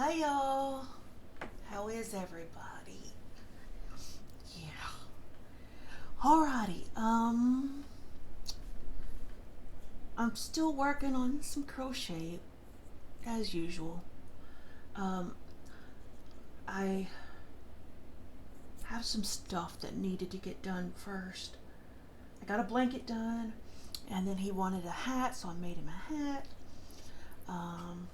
Hi y'all. How is everybody? Yeah. Alrighty. I'm still working on some crochet as usual. Um I have some stuff that needed to get done first. I got a blanket done and then he wanted a hat, so I made him a hat. Um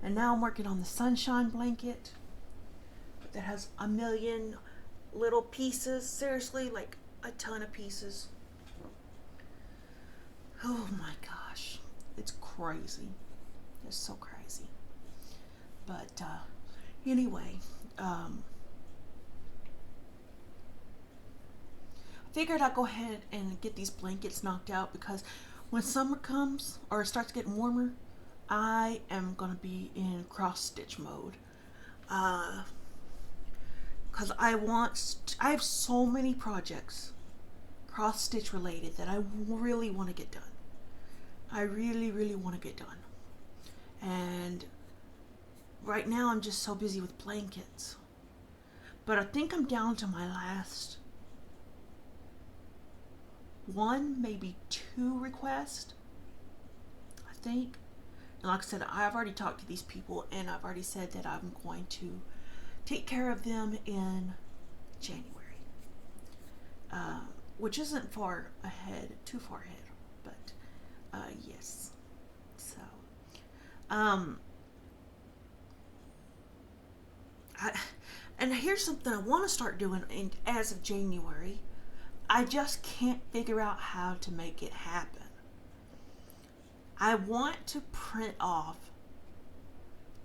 and now I'm working on the sunshine blanket that has a million little pieces, seriously, like a ton of pieces. Oh my gosh, it's crazy. It's so crazy. But anyway, I figured I'd go ahead and get these blankets knocked out because when summer comes or it starts getting warmer, I am gonna be in cross stitch mode. Because I have so many projects cross stitch related that I really want to get done. I really, really want to get done. And right now I'm just so busy with blankets. But I think I'm down to my last one, maybe two requests, I think. And like I said, I've already talked to these people and I've already said that I'm going to take care of them in January. Uh, which isn't too far ahead, but yes. So, um, I, and here's something I want to start doing as of January. I just can't figure out how to make it happen. I want to print off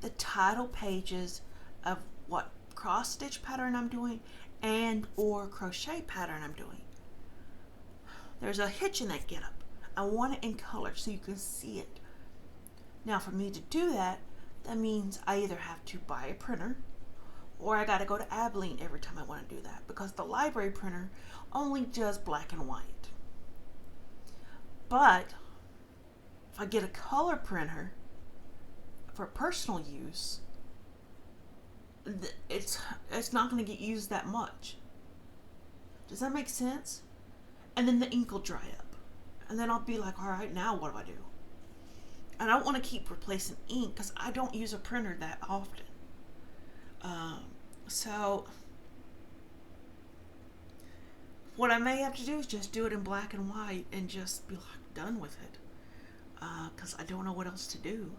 the title pages of what cross stitch pattern I'm doing and or crochet pattern I'm doing. There's a hitch in that getup. I want it in color so you can see it. Now for me to do that, that means I either have to buy a printer or I gotta go to Abilene every time I want to do that because the library printer only does black and white. But if I get a color printer for personal use, it's not going to get used that much. Does that make sense? And then the ink will dry up. And then I'll be like, all right, now what do I do? I don't want to keep replacing ink because I don't use a printer that often. So what I may have to do is just do it in black and white and just be like done with it. Because I don't know what else to do.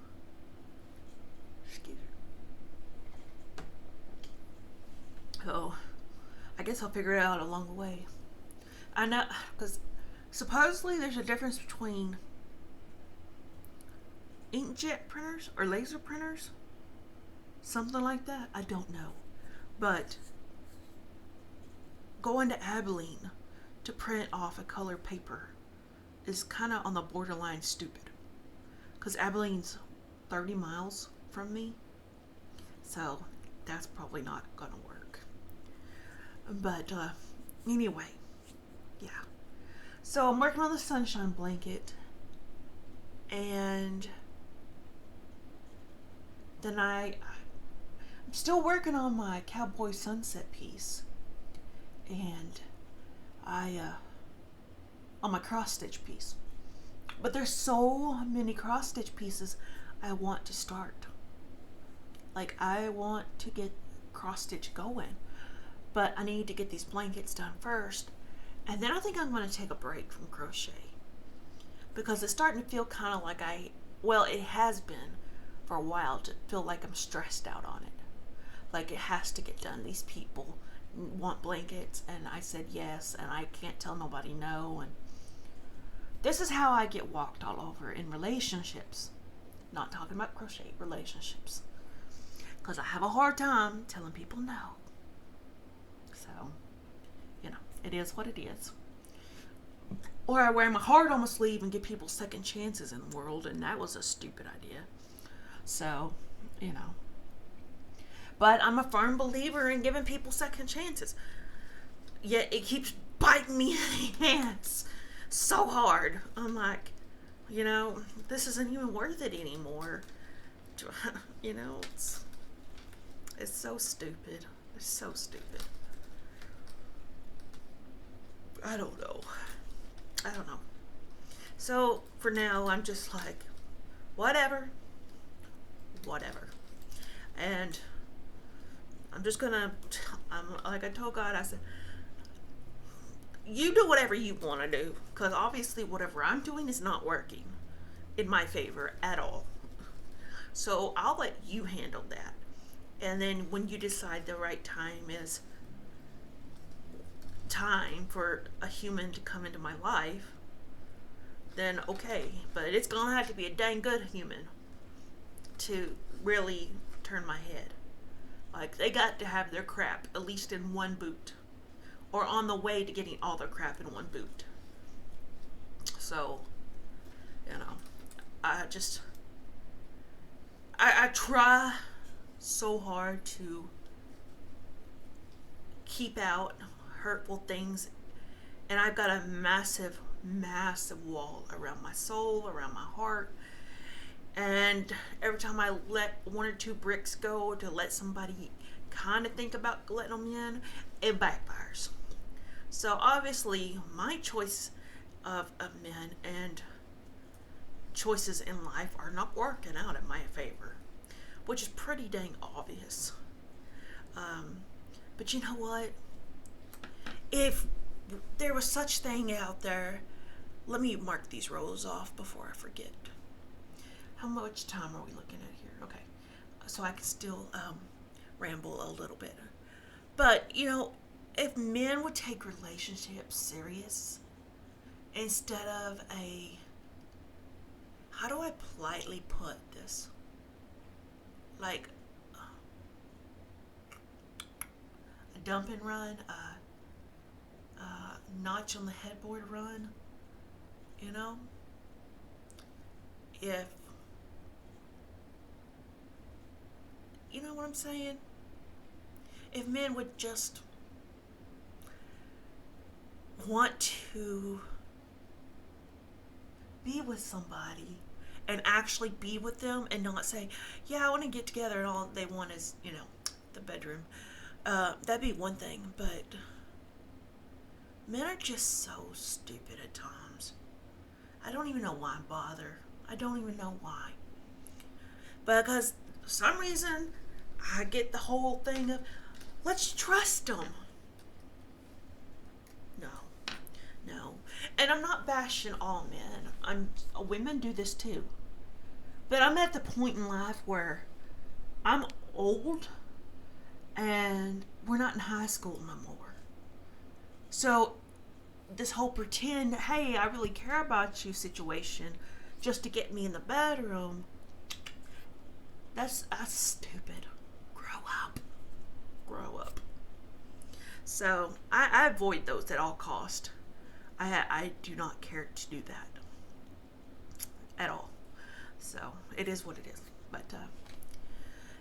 Excuse me. So I guess I'll figure it out along the way. I know, because supposedly there's a difference between inkjet printers or laser printers. Something like that. I don't know. But going to Abilene to print off a colored paper is kind of on the borderline stupid. Because Abilene's 30 miles from me. So that's probably not going to work. But anyway, yeah. So I'm working on the sunshine blanket. And then I'm still working on my cowboy sunset piece. And on my cross stitch piece. But there's so many cross stitch pieces I want to start. Like I want to get cross stitch going. But I need to get these blankets done first. And then I think I'm going to take a break from crochet. Because it's starting to feel kind of like it has been for a while to feel like I'm stressed out on it. Like it has to get done. These people want blankets and I said yes and I can't tell nobody no. And this is how I get walked all over in relationships. Not talking about crochet, relationships. Because I have a hard time telling people no. So, it is what it is. Or I wear my heart on my sleeve and give people second chances in the world, and that was a stupid idea. So, But I'm a firm believer in giving people second chances. Yet it keeps biting me in the hands so hard. I'm like, this isn't even worth it anymore. you know, it's so stupid. It's so stupid. I don't know. I don't know. So for now, I'm just like, whatever, whatever, and I'm just gonna. I'm like I told God. I said, you do whatever you want to do, because obviously whatever I'm doing is not working in my favor at all. So I'll let you handle that. And then when you decide the right time is time for a human to come into my life, then okay. But it's gonna have to be a dang good human to really turn my head. Like, they got to have their crap at least in one boot, or on the way to getting all their crap in one boot. So, you know, I try so hard to keep out hurtful things, and I've got a massive, massive wall around my soul, around my heart. And every time I let one or two bricks go to let somebody kind of think about letting them in, it backfires. So obviously, my choice of men and choices in life are not working out in my favor, which is pretty dang obvious. But you know what? If there was such thing out there, let me mark these rows off before I forget. How much time are we looking at here? Okay, so I can still ramble a little bit. But, you know, if men would take relationships serious instead of how do I politely put this? Like, a dump and run, notch on the headboard run, you know? If, you know what I'm saying? If men would just want to be with somebody and actually be with them and not say, yeah, I want to get together and all they want is, you know, the bedroom. That'd be one thing, but men are just so stupid at times. I don't even know why I bother. I don't even know why. Because for some reason, I get the whole thing of, let's trust them. No. And I'm not bashing all men. Women do this too. But I'm at the point in life where I'm old and we're not in high school no more. So this whole pretend, hey, I really care about you situation just to get me in the bedroom, that's stupid. Grow up. So I avoid those at all cost. I do not care to do that at all. So it is what it is. But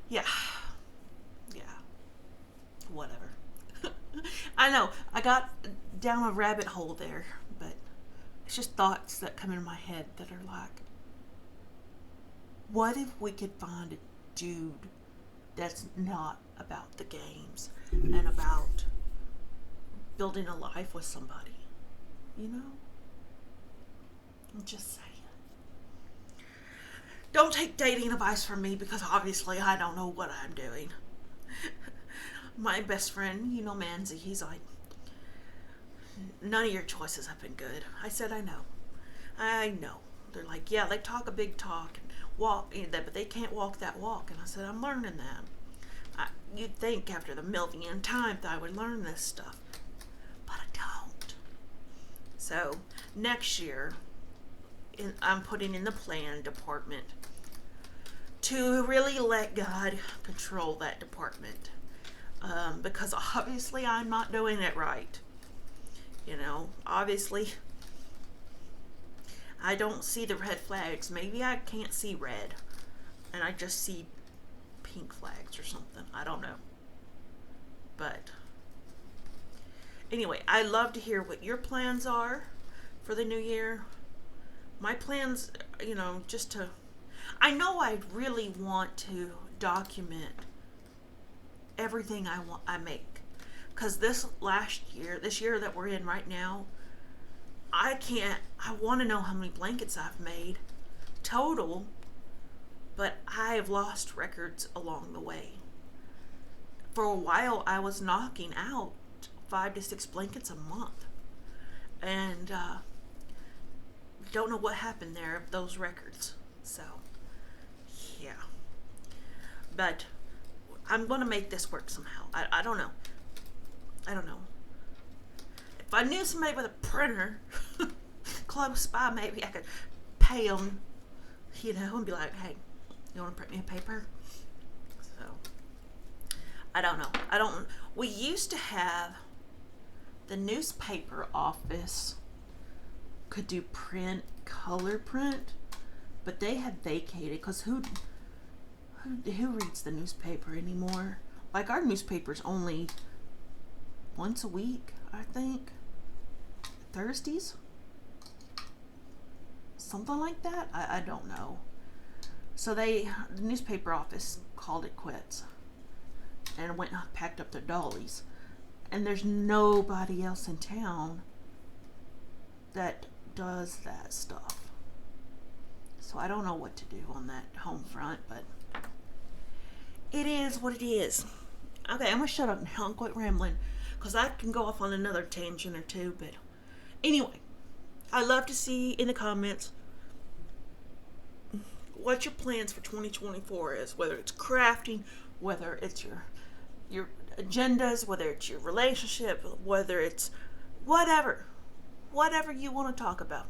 yeah, whatever. I know I got down a rabbit hole there, but it's just thoughts that come in my head that are like, what if we could find a dude that's not about the games and about building a life with somebody? You know? I'm just saying. Don't take dating advice from me, because obviously I don't know what I'm doing. My best friend, you know, Manzi, he's like, none of your choices have been good. I said, I know. They're like, yeah, they talk a big talk and walk, but they can't walk that walk. And I said, I'm learning that. You'd think after the millionth time that I would learn this stuff, but I don't. So next year, I'm putting in the plan department to really let God control that department, because obviously I'm not doing it right. You know, obviously I don't see the red flags. Maybe I can't see red and I just see pink flags or something. I don't know. But anyway, I love to hear what your plans are for the new year. My plans, you know, just to, I know I really want to document everything I make, because this year that we're in right now, I want to know how many blankets I've made total, but I have lost records along the way. For a while, I was knocking out 5 to 6 blankets a month, and don't know what happened there of those records. So, yeah, but I'm gonna make this work somehow. I don't know. I don't know. If I knew somebody with a printer close by, maybe I could pay them, and be like, hey, you want to print me a paper? So, I don't know. We used to have the newspaper office could do color print, but they had vacated because who reads the newspaper anymore? Like, our newspaper's only once a week, I think. Thursdays? Something like that? I don't know. So the newspaper office called it quits and went and packed up their dollies. And there's nobody else in town that does that stuff. So I don't know what to do on that home front, but it is what it is. Okay, I'm going to shut up now and quit rambling, because I can go off on another tangent or two. But anyway, I love to see in the comments what your plans for 2024 is, whether it's crafting, whether it's your agendas, whether it's your relationship, whether it's whatever you want to talk about.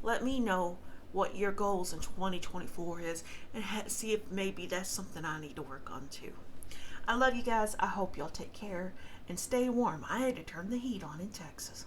Let me know what your goals in 2024 is, and see if maybe that's something I need to work on too. I love you guys. I hope y'all take care and stay warm. I had to turn the heat on in Texas.